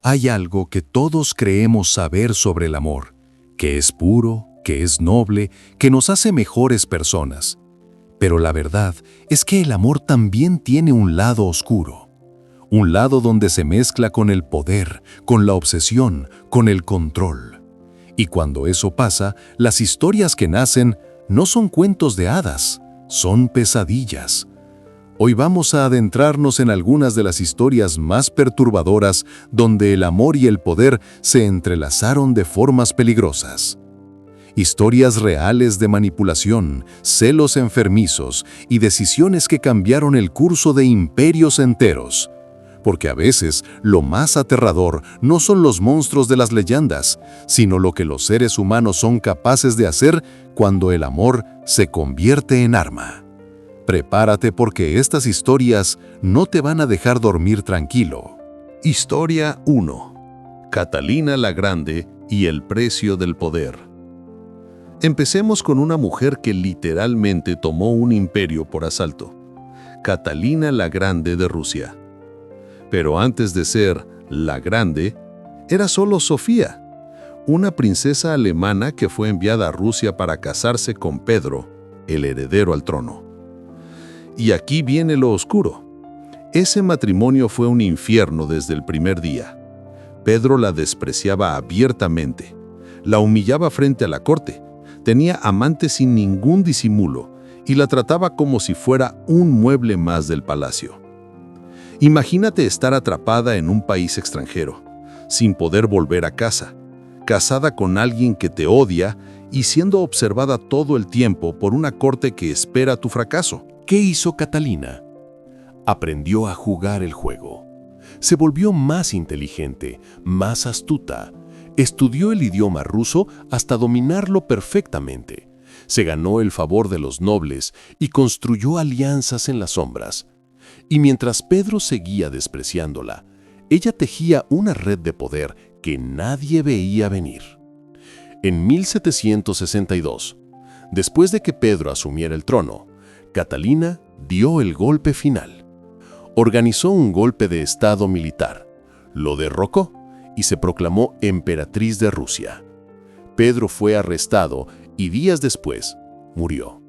Hay algo que todos creemos saber sobre el amor, que es puro, que es noble, que nos hace mejores personas. Pero la verdad es que el amor también tiene un lado oscuro. Un lado donde se mezcla con el poder, con la obsesión, con el control. Y cuando eso pasa, las historias que nacen no son cuentos de hadas, son pesadillas. Hoy vamos a adentrarnos en algunas de las historias más perturbadoras donde el amor y el poder se entrelazaron de formas peligrosas. Historias reales de manipulación, celos enfermizos y decisiones que cambiaron el curso de imperios enteros. Porque a veces lo más aterrador no son los monstruos de las leyendas, sino lo que los seres humanos son capaces de hacer cuando el amor se convierte en arma. Prepárate porque estas historias no te van a dejar dormir tranquilo. Historia 1. Catalina la Grande y el precio del poder. Empecemos con una mujer que literalmente tomó un imperio por asalto. Catalina la Grande de Rusia. Pero antes de ser la Grande, era solo Sofía, una princesa alemana que fue enviada a Rusia para casarse con Pedro, el heredero al trono. Y aquí viene lo oscuro. Ese matrimonio fue un infierno desde el primer día. Pedro la despreciaba abiertamente, la humillaba frente a la corte, tenía amantes sin ningún disimulo y la trataba como si fuera un mueble más del palacio. Imagínate estar atrapada en un país extranjero, sin poder volver a casa, casada con alguien que te odia y siendo observada todo el tiempo por una corte que espera tu fracaso. ¿Qué hizo Catalina? Aprendió a jugar el juego. Se volvió más inteligente, más astuta. Estudió el idioma ruso hasta dominarlo perfectamente. Se ganó el favor de los nobles y construyó alianzas en las sombras. Y mientras Pedro seguía despreciándola, ella tejía una red de poder que nadie veía venir. En 1762, después de que Pedro asumiera el trono, Catalina dio el golpe final. Organizó un golpe de estado militar, lo derrocó y se proclamó emperatriz de Rusia. Pedro fue arrestado y días después murió.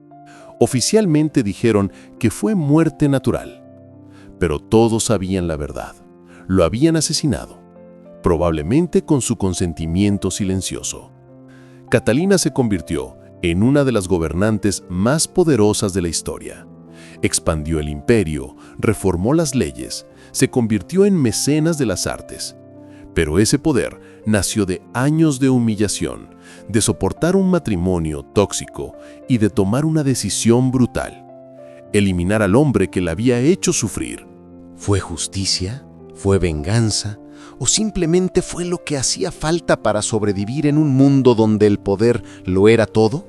Oficialmente dijeron que fue muerte natural, pero todos sabían la verdad. Lo habían asesinado, probablemente con su consentimiento silencioso. Catalina se convirtió en una de las gobernantes más poderosas de la historia. Expandió el imperio, reformó las leyes, se convirtió en mecenas de las artes. Pero ese poder nació de años de humillación, de soportar un matrimonio tóxico y de tomar una decisión brutal: eliminar al hombre que la había hecho sufrir. ¿Fue justicia? ¿Fue venganza? ¿O simplemente fue lo que hacía falta para sobrevivir en un mundo donde el poder lo era todo?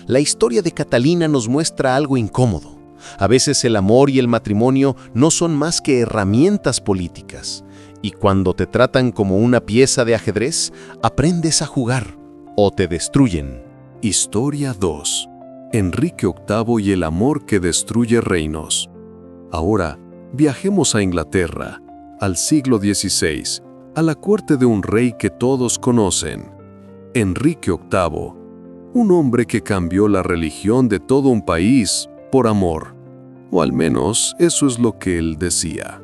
La historia de Catalina nos muestra algo incómodo. A veces el amor y el matrimonio no son más que herramientas políticas. Y cuando te tratan como una pieza de ajedrez, aprendes a jugar o te destruyen. Historia 2. Enrique VIII y el amor que destruye reinos. Ahora, viajemos a Inglaterra, al siglo XVI, a la corte de un rey que todos conocen, Enrique VIII, un hombre que cambió la religión de todo un país por amor, o al menos eso es lo que él decía.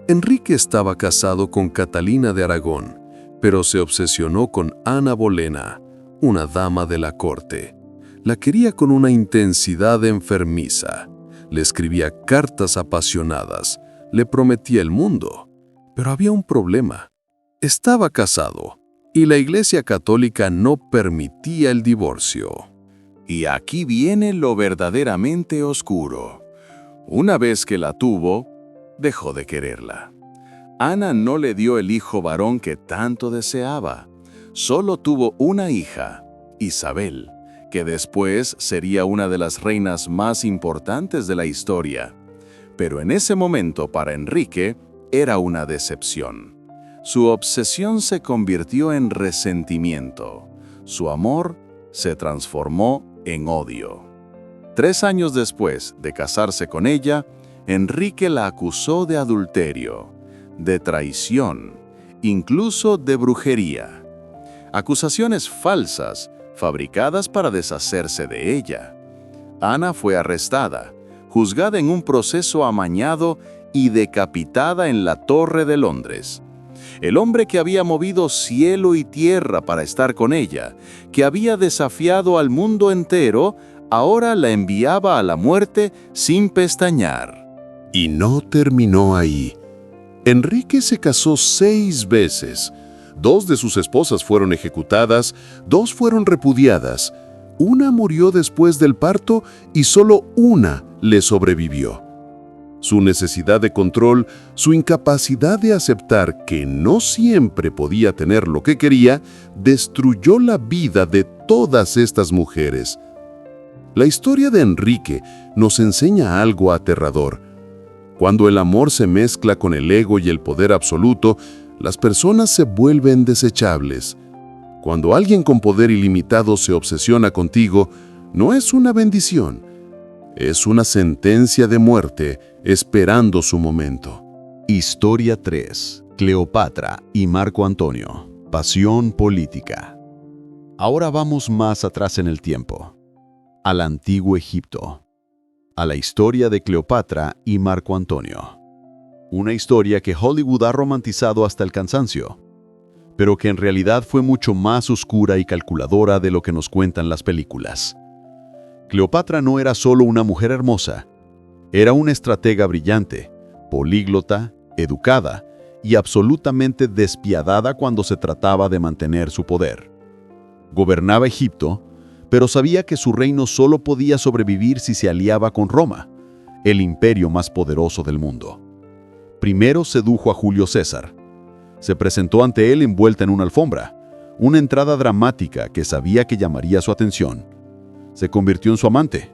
Enrique estaba casado con Catalina de Aragón, pero se obsesionó con Ana Bolena, una dama de la corte. La quería con una intensidad enfermiza. Le escribía cartas apasionadas, le prometía el mundo. Pero había un problema. Estaba casado, y la Iglesia Católica no permitía el divorcio. Y aquí viene lo verdaderamente oscuro. Una vez que la tuvo, dejó de quererla. Ana no le dio el hijo varón que tanto deseaba. Solo tuvo una hija, Isabel, que después sería una de las reinas más importantes de la historia. Pero en ese momento para Enrique era una decepción. Su obsesión se convirtió en resentimiento. Su amor se transformó en odio. 3 años después de casarse con ella, Enrique la acusó de adulterio, de traición incluso de brujería. Acusaciones falsas, fabricadas para deshacerse de ella. Ana fue arrestada, juzgada en un proceso amañado y decapitada en la Torre de Londres. El hombre que había movido cielo y tierra para estar con ella, que había desafiado al mundo entero, ahora la enviaba a la muerte sin pestañear. Y no terminó ahí. Enrique se casó 6 veces. 2 de sus esposas fueron ejecutadas, 2 fueron repudiadas. Una murió después del parto y solo una le sobrevivió. Su necesidad de control, su incapacidad de aceptar que no siempre podía tener lo que quería, destruyó la vida de todas estas mujeres. La historia de Enrique nos enseña algo aterrador. Cuando el amor se mezcla con el ego y el poder absoluto, las personas se vuelven desechables. Cuando alguien con poder ilimitado se obsesiona contigo, no es una bendición, es una sentencia de muerte esperando su momento. Historia 3. Cleopatra y Marco Antonio. Pasión política. Ahora vamos más atrás en el tiempo, al antiguo Egipto, a la historia de Cleopatra y Marco Antonio. Una historia que Hollywood ha romantizado hasta el cansancio, pero que en realidad fue mucho más oscura y calculadora de lo que nos cuentan las películas. Cleopatra no era solo una mujer hermosa, era una estratega brillante, políglota, educada y absolutamente despiadada cuando se trataba de mantener su poder. Gobernaba Egipto, pero sabía que su reino solo podía sobrevivir si se aliaba con Roma, el imperio más poderoso del mundo. Primero sedujo a Julio César. Se presentó ante él envuelta en una alfombra, una entrada dramática que sabía que llamaría su atención. Se convirtió en su amante,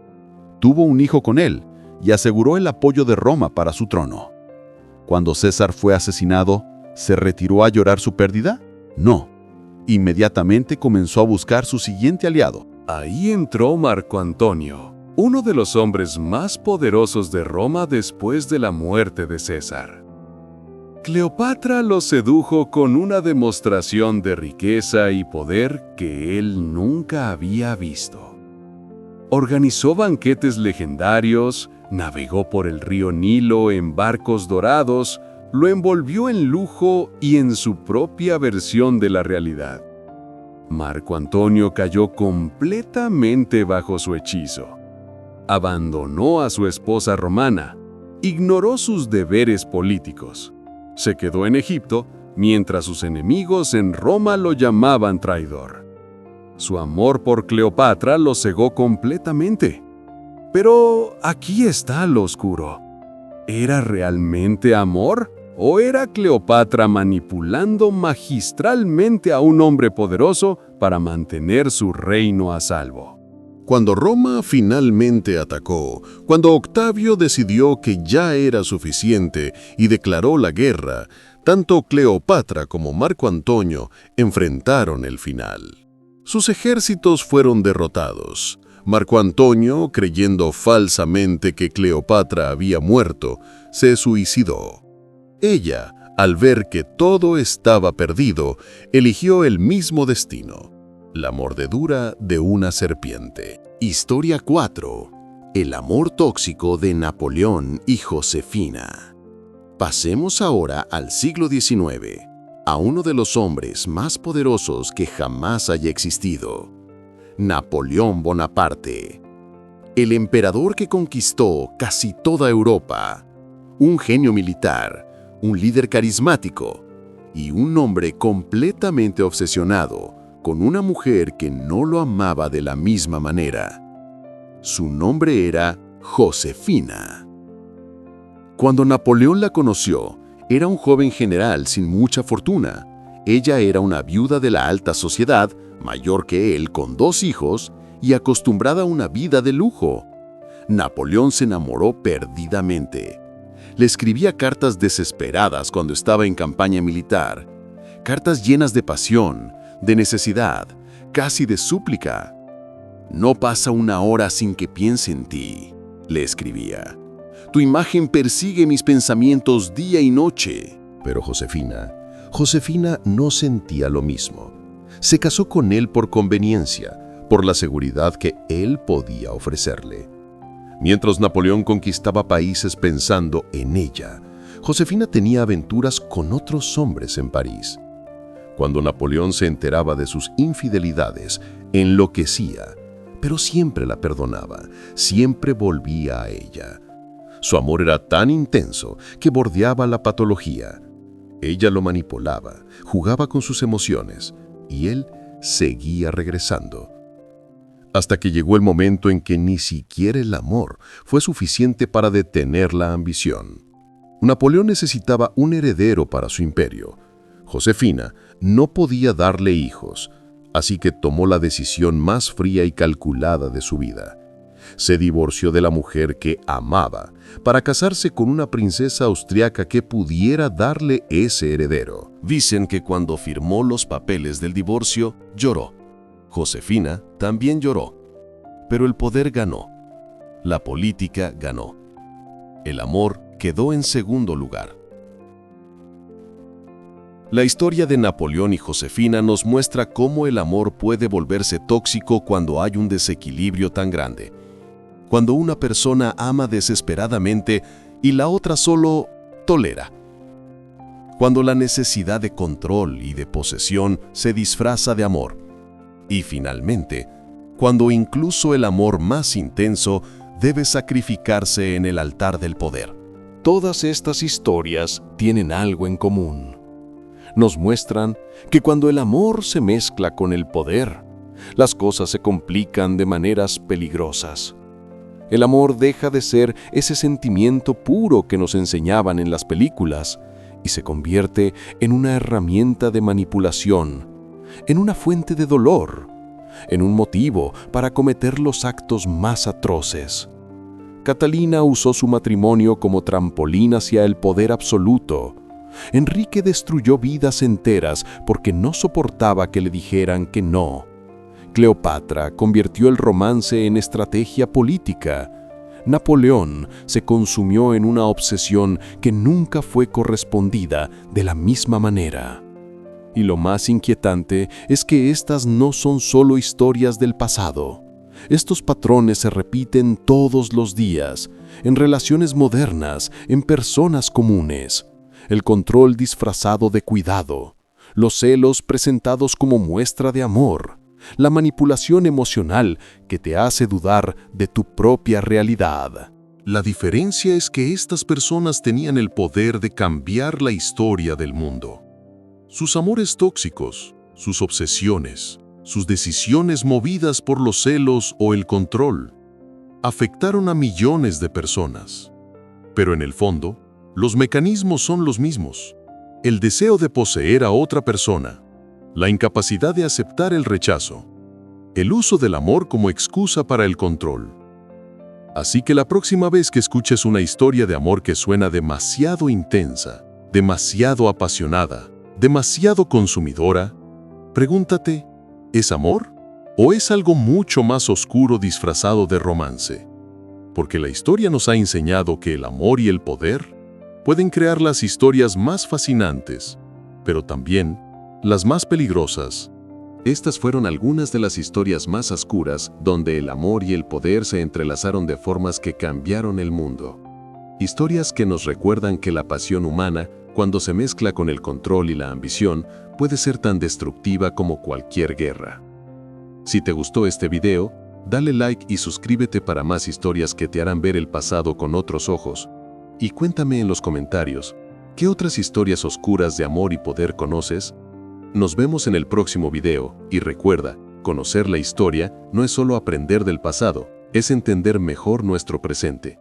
tuvo un hijo con él y aseguró el apoyo de Roma para su trono. Cuando César fue asesinado, ¿se retiró a llorar su pérdida? No. Inmediatamente comenzó a buscar su siguiente aliado. Ahí entró Marco Antonio, uno de los hombres más poderosos de Roma después de la muerte de César. Cleopatra lo sedujo con una demostración de riqueza y poder que él nunca había visto. Organizó banquetes legendarios, navegó por el río Nilo en barcos dorados, lo envolvió en lujo y en su propia versión de la realidad. Marco Antonio cayó completamente bajo su hechizo. Abandonó a su esposa romana, ignoró sus deberes políticos. Se quedó en Egipto, mientras sus enemigos en Roma lo llamaban traidor. Su amor por Cleopatra lo cegó completamente. Pero aquí está lo oscuro. ¿Era realmente amor? ¿O era Cleopatra manipulando magistralmente a un hombre poderoso para mantener su reino a salvo? Cuando Roma finalmente atacó, cuando Octavio decidió que ya era suficiente y declaró la guerra, tanto Cleopatra como Marco Antonio enfrentaron el final. Sus ejércitos fueron derrotados. Marco Antonio, creyendo falsamente que Cleopatra había muerto, se suicidó. Ella, al ver que todo estaba perdido, eligió el mismo destino: la mordedura de una serpiente. Historia 4. El amor tóxico de Napoleón y Josefina. Pasemos ahora al siglo XIX, a uno de los hombres más poderosos que jamás haya existido: Napoleón Bonaparte. El emperador que conquistó casi toda Europa. Un genio militar, un líder carismático y un hombre completamente obsesionado con una mujer que no lo amaba de la misma manera. Su nombre era Josefina. Cuando Napoleón la conoció, era un joven general sin mucha fortuna. Ella era una viuda de la alta sociedad, mayor que él, con 2 hijos y acostumbrada a una vida de lujo. Napoleón se enamoró perdidamente. Le escribía cartas desesperadas cuando estaba en campaña militar, cartas llenas de pasión, de necesidad, casi de súplica. «No pasa una hora sin que piense en ti», le escribía. «Tu imagen persigue mis pensamientos día y noche». Pero Josefina no sentía lo mismo. Se casó con él por conveniencia, por la seguridad que él podía ofrecerle. Mientras Napoleón conquistaba países pensando en ella, Josefina tenía aventuras con otros hombres en París. Cuando Napoleón se enteraba de sus infidelidades, enloquecía, pero siempre la perdonaba, siempre volvía a ella. Su amor era tan intenso que bordeaba la patología. Ella lo manipulaba, jugaba con sus emociones, y él seguía regresando. Hasta que llegó el momento en que ni siquiera el amor fue suficiente para detener la ambición. Napoleón necesitaba un heredero para su imperio. Josefina no podía darle hijos, así que tomó la decisión más fría y calculada de su vida. Se divorció de la mujer que amaba para casarse con una princesa austriaca que pudiera darle ese heredero. Dicen que cuando firmó los papeles del divorcio, lloró. Josefina también lloró. Pero el poder ganó. La política ganó. El amor quedó en segundo lugar. La historia de Napoleón y Josefina nos muestra cómo el amor puede volverse tóxico cuando hay un desequilibrio tan grande. Cuando una persona ama desesperadamente y la otra solo tolera. Cuando la necesidad de control y de posesión se disfraza de amor. Y finalmente, cuando incluso el amor más intenso debe sacrificarse en el altar del poder. Todas estas historias tienen algo en común. Nos muestran que cuando el amor se mezcla con el poder, las cosas se complican de maneras peligrosas. El amor deja de ser ese sentimiento puro que nos enseñaban en las películas y se convierte en una herramienta de manipulación, en una fuente de dolor, en un motivo para cometer los actos más atroces. Catalina usó su matrimonio como trampolín hacia el poder absoluto. Enrique destruyó vidas enteras porque no soportaba que le dijeran que no. Cleopatra convirtió el romance en estrategia política. Napoleón se consumió en una obsesión que nunca fue correspondida de la misma manera. Y lo más inquietante es que estas no son solo historias del pasado. Estos patrones se repiten todos los días, en relaciones modernas, en personas comunes. El control disfrazado de cuidado, los celos presentados como muestra de amor, la manipulación emocional que te hace dudar de tu propia realidad. La diferencia es que estas personas tenían el poder de cambiar la historia del mundo. Sus amores tóxicos, sus obsesiones, sus decisiones movidas por los celos o el control, afectaron a millones de personas. Pero en el fondo, los mecanismos son los mismos. El deseo de poseer a otra persona, la incapacidad de aceptar el rechazo, el uso del amor como excusa para el control. Así que la próxima vez que escuches una historia de amor que suena demasiado intensa, demasiado apasionada, demasiado consumidora, pregúntate, ¿es amor o es algo mucho más oscuro disfrazado de romance? Porque la historia nos ha enseñado que el amor y el poder pueden crear las historias más fascinantes, pero también las más peligrosas. Estas fueron algunas de las historias más oscuras donde el amor y el poder se entrelazaron de formas que cambiaron el mundo. Historias que nos recuerdan que la pasión humana, cuando se mezcla con el control y la ambición, puede ser tan destructiva como cualquier guerra. Si te gustó este video, dale like y suscríbete para más historias que te harán ver el pasado con otros ojos. Y cuéntame en los comentarios, ¿qué otras historias oscuras de amor y poder conoces? Nos vemos en el próximo video, y recuerda, conocer la historia no es solo aprender del pasado, es entender mejor nuestro presente.